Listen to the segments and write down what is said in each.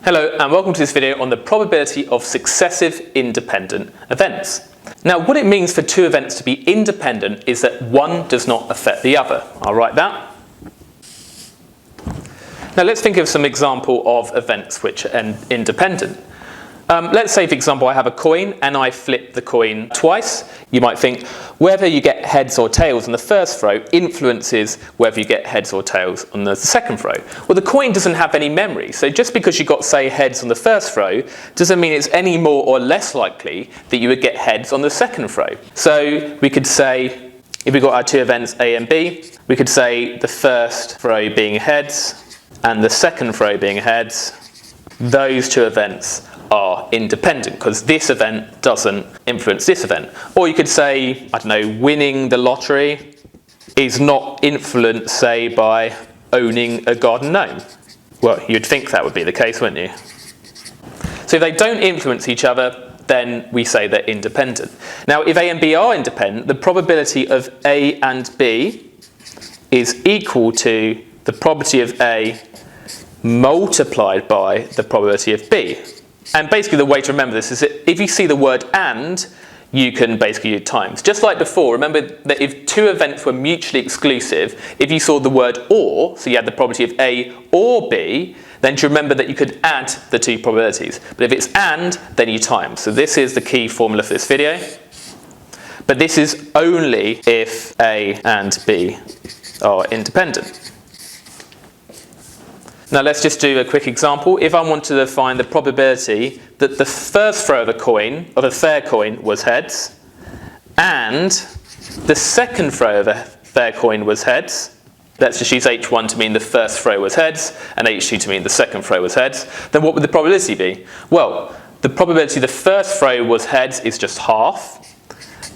Hello and welcome to this video on the probability of successive independent events. Now what it means for two events to be independent is that one does not affect the other. I'll write that. Now let's think of some example of events which are independent. Let's say, for example, I have a coin and I flip the coin twice. You might think whether you get heads or tails on the first throw influences whether you get heads or tails on the second throw. Well, the coin doesn't have any memory, so just because you got, say, heads on the first throw doesn't mean it's any more or less likely that you would get heads on the second throw. So we could say, if we got our two events A and B, we could say the first throw being heads and the second throw being heads, those two events are independent because this event doesn't influence this event. Or you could say, I don't know, winning the lottery is not influenced, say, by owning a garden gnome. Well, you'd think that would be the case, wouldn't you? So if they don't influence each other, then we say they're independent. Now, if A and B are independent, the probability of A and B is equal to the probability of A multiplied by the probability of B. And basically the way to remember this is that if you see the word and, you can basically do times. Just like before, remember that if two events were mutually exclusive, if you saw the word or, so you had the probability of A or B, then to remember that you could add the two probabilities. But if it's and, then you times. So this is the key formula for this video. But this is only if A and B are independent. Now let's just do a quick example. If I wanted to find the probability that the first throw of a coin, of a fair coin, was heads, and the second throw of a fair coin was heads, let's just use H1 to mean the first throw was heads, and H2 to mean the second throw was heads, then what would the probability be? Well, the probability the first throw was heads is just half.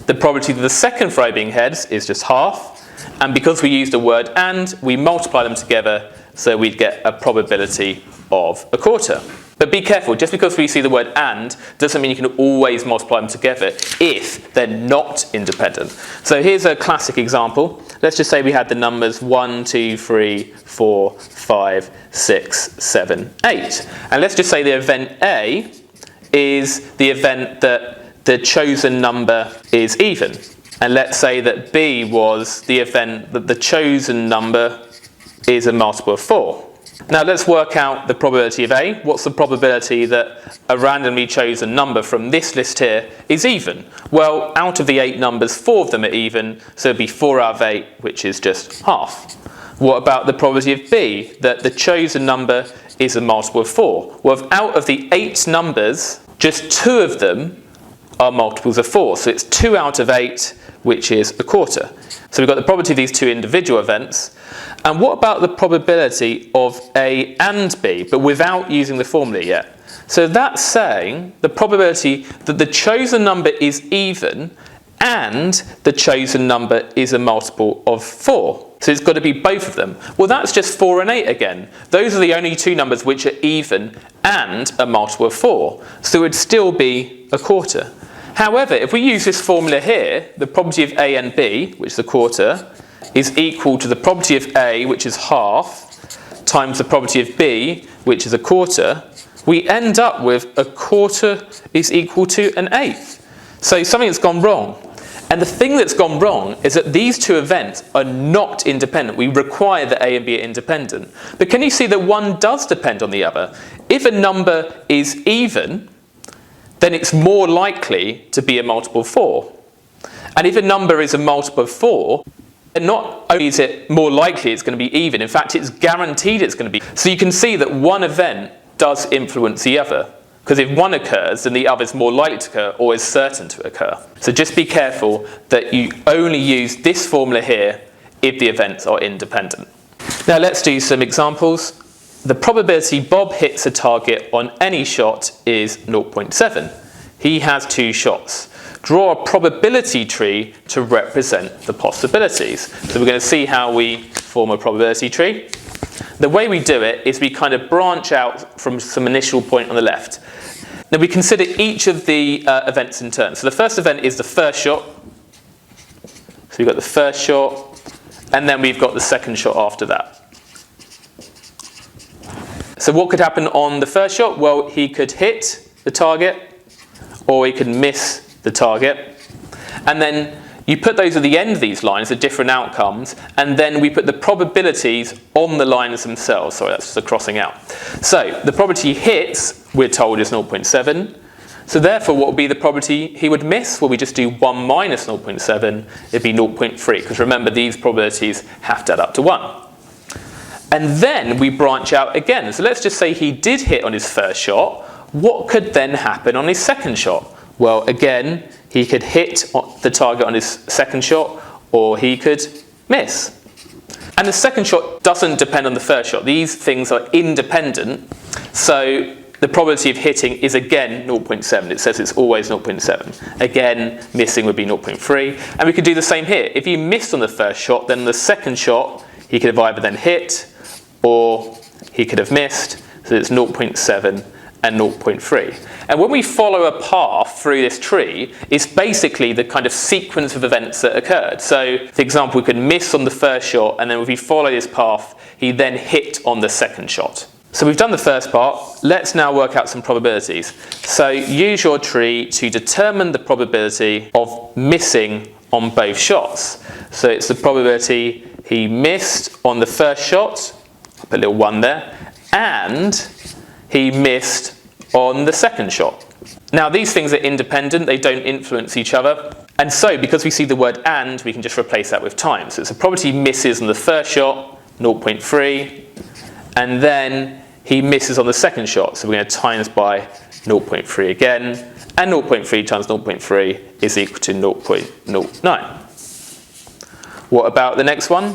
The probability of the second throw being heads is just half. And because we used the word and, we multiply them together, so we'd get a probability of a quarter. But be careful, just because we see the word and doesn't mean you can always multiply them together if they're not independent. So here's a classic example. Let's just say we had the numbers 1, 2, 3, 4, 5, 6, 7, 8. And let's just say the event A is the event that the chosen number is even. And let's say that B was the event that the chosen number is a multiple of 4. Now let's work out the probability of A. What's the probability that a randomly chosen number from this list here is even? Well, out of the 8 numbers, 4 of them are even, so it'd be 4 out of 8, which is just half. What about the probability of B, that the chosen number is a multiple of 4? Well, out of the 8 numbers, just 2 of them are multiples of 4, so it's 2 out of 8, which is a quarter. So we've got the probability of these two individual events. And what about the probability of A and B, but without using the formula yet? So that's saying the probability that the chosen number is even and the chosen number is a multiple of 4. So it's got to be both of them. Well, that's just 4 and 8 again. Those are the only two numbers which are even and a multiple of 4. So it would still be a quarter. However, if we use this formula here, the probability of A and B, which is a quarter, is equal to the probability of A, which is half, times the probability of B, which is a quarter, we end up with a quarter is equal to an eighth. So something's gone wrong. And the thing that's gone wrong is that these two events are not independent. We require that A and B are independent. But can you see that one does depend on the other? If a number is even, then it's more likely to be a multiple of 4. And if a number is a multiple of 4, then not only is it more likely it's going to be even, in fact it's guaranteed it's going to be. So you can see that one event does influence the other. Because if one occurs, then the other is more likely to occur or is certain to occur. So just be careful that you only use this formula here if the events are independent. Now let's do some examples. The probability Bob hits a target on any shot is 0.7. He has 2 shots. Draw a probability tree to represent the possibilities. So we're going to see how we form a probability tree. The way we do it is we kind of branch out from some initial point on the left. Now we consider each of the events in turn. So the first event is the first shot. So we've got the first shot, and then we've got the second shot after that. So what could happen on the first shot? Well, he could hit the target or he could miss the target. And then you put those at the end of these lines, the different outcomes, and then we put the probabilities on the lines themselves. Sorry, that's just a crossing out. So the probability he hits, we're told, is 0.7. So therefore, what would be the probability he would miss? Well, we just do 1 minus 0.7, it'd be 0.3, because remember, these probabilities have to add up to 1. And then we branch out again. So let's just say he did hit on his first shot. What could then happen on his second shot? Well, again, he could hit the target on his second shot, or he could miss. And the second shot doesn't depend on the first shot. These things are independent. So the probability of hitting is again 0.7. It says it's always 0.7. Again, missing would be 0.3. And we could do the same here. If he missed on the first shot, then the second shot, he could have either then hit or he could have missed. So it's 0.7 and 0.3. And when we follow a path through this tree, it's basically the kind of sequence of events that occurred. So, for example, we could miss on the first shot, and then if we follow this path, he then hit on the second shot. So we've done the first part. Let's now work out some probabilities. So use your tree to determine the probability of missing on both shots. So it's the probability he missed on the first shot, I'll put a little 1 there, and he missed on the second shot. Now these things are independent, they don't influence each other. And so because we see the word and, we can just replace that with times. So it's a probability he misses on the first shot, 0.3, and then he misses on the second shot. So we're going to times by 0.3 again, and 0.3 times 0.3 is equal to 0.09. What about the next one?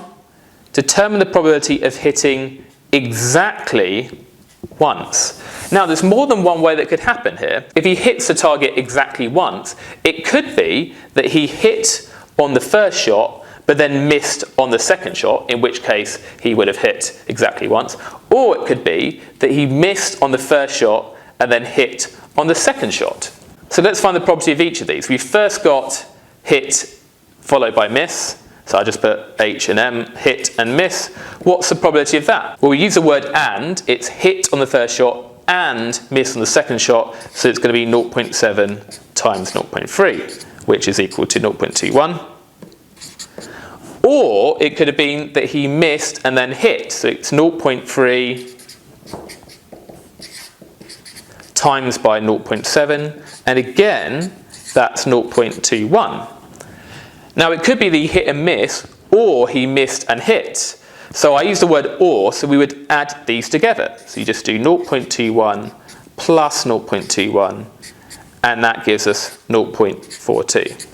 Determine the probability of hitting exactly once. Now there's more than one way that could happen here. If he hits the target exactly once, it could be that he hit on the first shot but then missed on the second shot, in which case he would have hit exactly once. Or it could be that he missed on the first shot and then hit on the second shot. So let's find the probability of each of these. We've first got hit followed by miss. So I just put H and M, hit and miss. What's the probability of that? Well, we use the word and. It's hit on the first shot and miss on the second shot. So it's going to be 0.7 times 0.3, which is equal to 0.21. Or it could have been that he missed and then hit. So it's 0.3 times by 0.7. And again, that's 0.21. Now it could be that he hit and miss, or he missed and hit. So I use the word or, so we would add these together. So you just do 0.21 plus 0.21, and that gives us 0.42.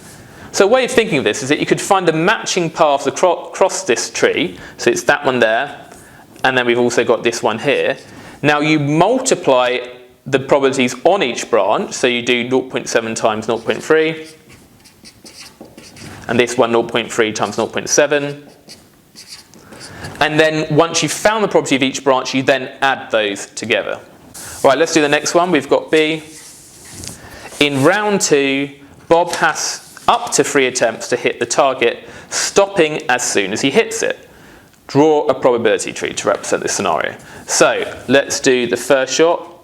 So a way of thinking of this is that you could find the matching paths across this tree. So it's that one there, and then we've also got this one here. Now you multiply the probabilities on each branch, so you do 0.7 times 0.3, and this one 0.3 times 0.7. And then once you've found the probability of each branch, you then add those together. Right, let's do the next one. We've got B. In round 2, Bob has up to 3 attempts to hit the target, stopping as soon as he hits it. Draw a probability tree to represent this scenario. So let's do the first shot,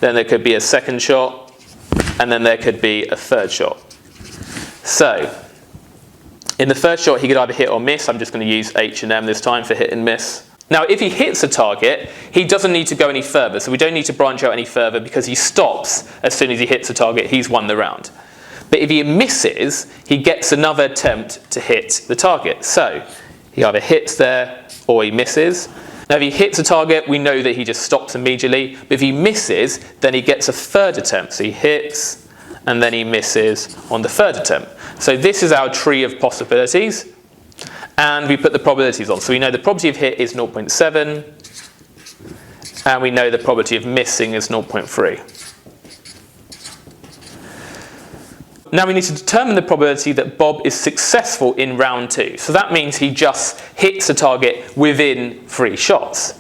then there could be a second shot, and then there could be a third shot. So in the first shot, he could either hit or miss. I'm just going to use H and M this time for hit and miss. Now, if he hits a target, he doesn't need to go any further. So we don't need to branch out any further because he stops as soon as he hits a target. He's won the round. But if he misses, he gets another attempt to hit the target. So he either hits there or he misses. Now, if he hits a target, we know that he just stops immediately. But if he misses, then he gets a third attempt. So he hits and then he misses on the third attempt. So this is our tree of possibilities. And we put the probabilities on. So we know the probability of hit is 0.7. And we know the probability of missing is 0.3. Now we need to determine the probability that Bob is successful in round 2. So that means he just hits a target within 3 shots.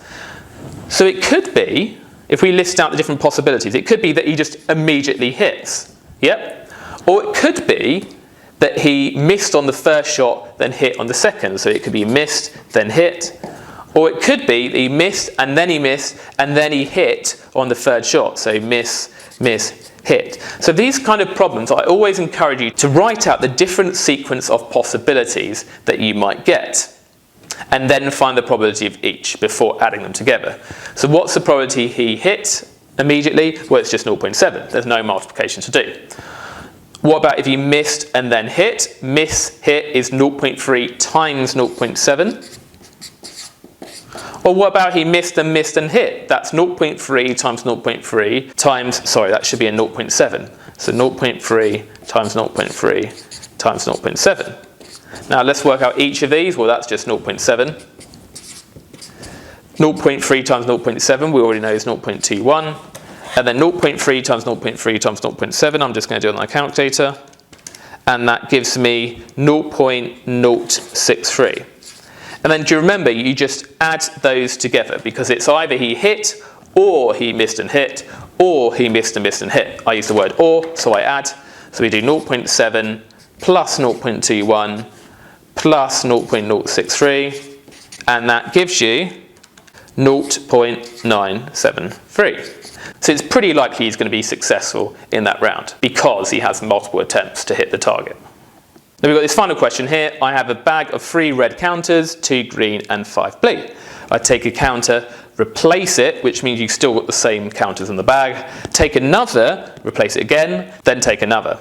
So it could be, if we list out the different possibilities, it could be that he just immediately hits. Yep. Or it could be that he missed on the first shot, then hit on the second. So it could be missed, then hit. Or it could be that he missed, and then he hit on the third shot. So miss, miss, hit. So these kind of problems, I always encourage you to write out the different sequence of possibilities that you might get, and then find the probability of each before adding them together. So what's the probability he hit immediately? Well, it's just 0.7. There's no multiplication to do. What about if he missed and then hit? Miss, hit is 0.3 times 0.7. Or what about he missed and hit? That's 0.3 times 0.3 times, sorry, that should be a 0.7. So 0.3 times 0.3 times 0.7. Now let's work out each of these. Well, that's just 0.7. 0.3 times 0.7, we already know is 0.21. And then 0.3 times 0.3 times 0.7, I'm just going to do it on my calculator. And that gives me 0.063. And then do you remember, you just add those together because it's either he hit, or he missed and hit, or he missed and hit. I use the word or, so I add. So we do 0.7 plus 0.21 plus 0.063, and that gives you 0.973. So it's pretty likely he's going to be successful in that round because he has multiple attempts to hit the target. Now we've got this final question here. I have a bag of 3 red counters, 2 green and 5 blue. I take a counter, replace it, which means you've still got the same counters in the bag. Take another, replace it again, then take another.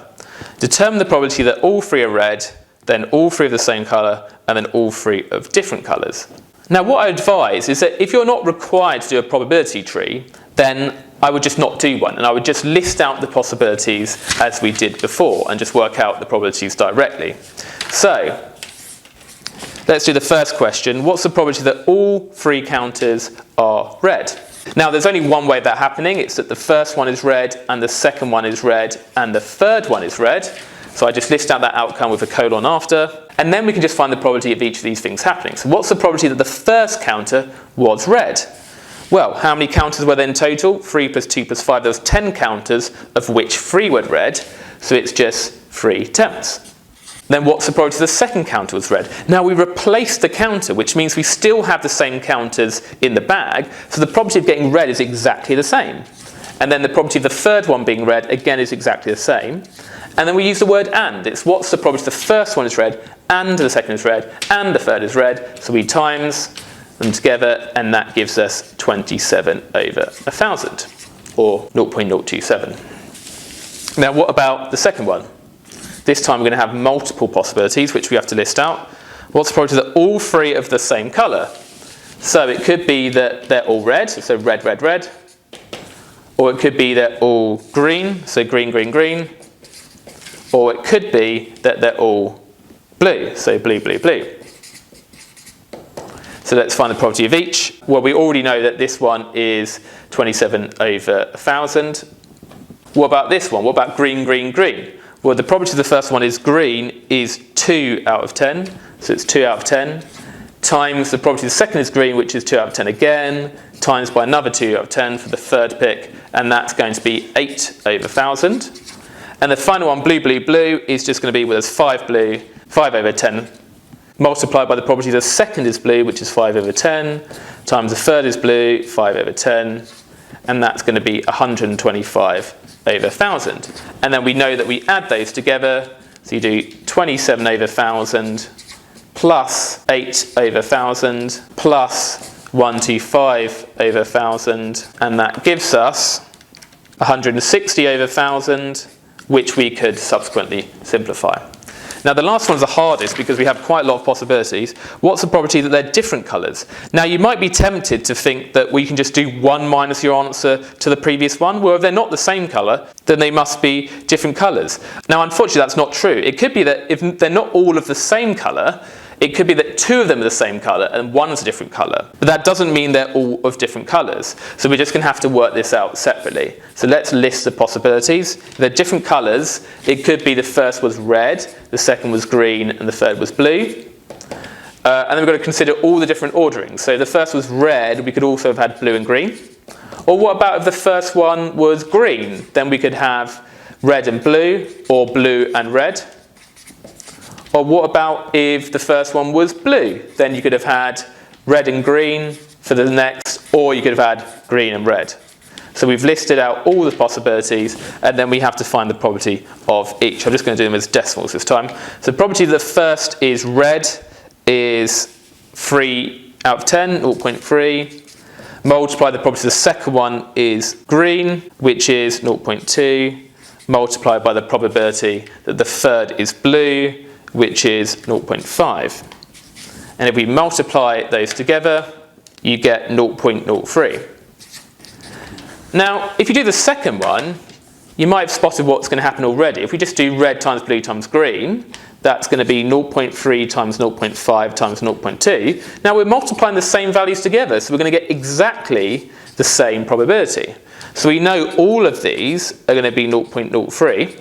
Determine the probability that all 3 are red, then all 3 of the same colour, and then all 3 of different colours. Now what I advise is that if you're not required to do a probability tree, then I would just not do one, and I would just list out the possibilities as we did before and just work out the probabilities directly. So let's do the first question. What's the probability that all 3 counters are red? Now there's only one way of that happening. It's that the first one is red, and the second one is red, and the third one is red. So I just list out that outcome with a colon after, and then we can just find the probability of each of these things happening. So what's the probability that the first counter was red? Well, how many counters were there in total? 3 plus 2 plus 5. There was 10 counters, of which 3 were red, so it's just 3 tenths. Then what's the probability the second counter was red? Now we replaced the counter, which means we still have the same counters in the bag, so the probability of getting red is exactly the same. And then the probability of the third one being red, again, is exactly the same. And then we use the word and. It's what's the probability the first one is red, and the second is red, and the third is red. So we times them together, and that gives us 27 over 1,000, or 0.027. Now what about the second one? This time we're going to have multiple possibilities, which we have to list out. What's the probability that all 3 of the same colour? So it could be that they're all red, so red, red, red. Or it could be they're all green, so green, green, green. Or it could be that they're all blue, so blue, blue, blue. So let's find the probability of each. Well, we already know that this one is 27 over 1,000. What about this one? What about green, green, green? Well, the probability of the first one is green is 2 out of 10. So it's 2 out of 10. Times the probability the second is green, which is 2 out of 10 again. Times by another 2 out of 10 for the third pick. And that's going to be 8 over 1,000. And the final one, blue, blue, blue, is just going to be, well, there's 5 blue, 5 over 10. Multiplied by the probability the second is blue, which is 5 over 10, times the third is blue, 5 over 10, and that's going to be 125 over 1,000. And then we know that we add those together, so you do 27 over 1,000 plus 8 over 1,000 plus 125 over 1,000, and that gives us 160 over 1,000, which we could subsequently simplify. Now the last one's the hardest because we have quite a lot of possibilities. What's the probability that they're different colours? Now you might be tempted to think that we can just do 1 minus your answer to the previous one. Well, if they're not the same colour, then they must be different colours. Now unfortunately that's not true. It could be that if they're not all of the same colour, it could be that 2 of them are the same colour and 1 is a different colour. But that doesn't mean they're all of different colours. So we're just going to have to work this out separately. So let's list the possibilities. If they're different colours, it could be the first was red, the second was green, and the third was blue. And then we've got to consider all the different orderings. So the first was red, we could also have had blue and green. Or what about if the first one was green? Then we could have red and blue, or blue and red. Or what about if the first one was blue? Then you could have had red and green for the next, or you could have had green and red. So we've listed out all the possibilities, and then we have to find the probability of each. I'm just going to do them as decimals this time. So the probability of the first is red is 3 out of 10, 0.3. Multiply the probability of the second one is green, which is 0.2. Multiplied by the probability that the third is blue, which is 0.5. And if we multiply those together, you get 0.03. Now, if you do the second one, you might have spotted what's going to happen already. If we just do red times blue times green, that's going to be 0.3 times 0.5 times 0.2. Now we're multiplying the same values together, so we're going to get exactly the same probability. So we know all of these are going to be 0.03.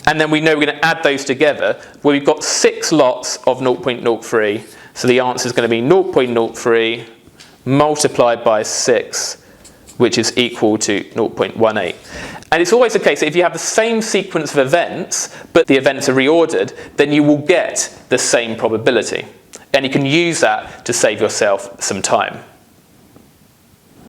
And then we know we're going to add those together, where we've got 6 lots of 0.03. So the answer is going to be 0.03 multiplied by 6, which is equal to 0.18. And it's always the case that if you have the same sequence of events, but the events are reordered, then you will get the same probability. And you can use that to save yourself some time.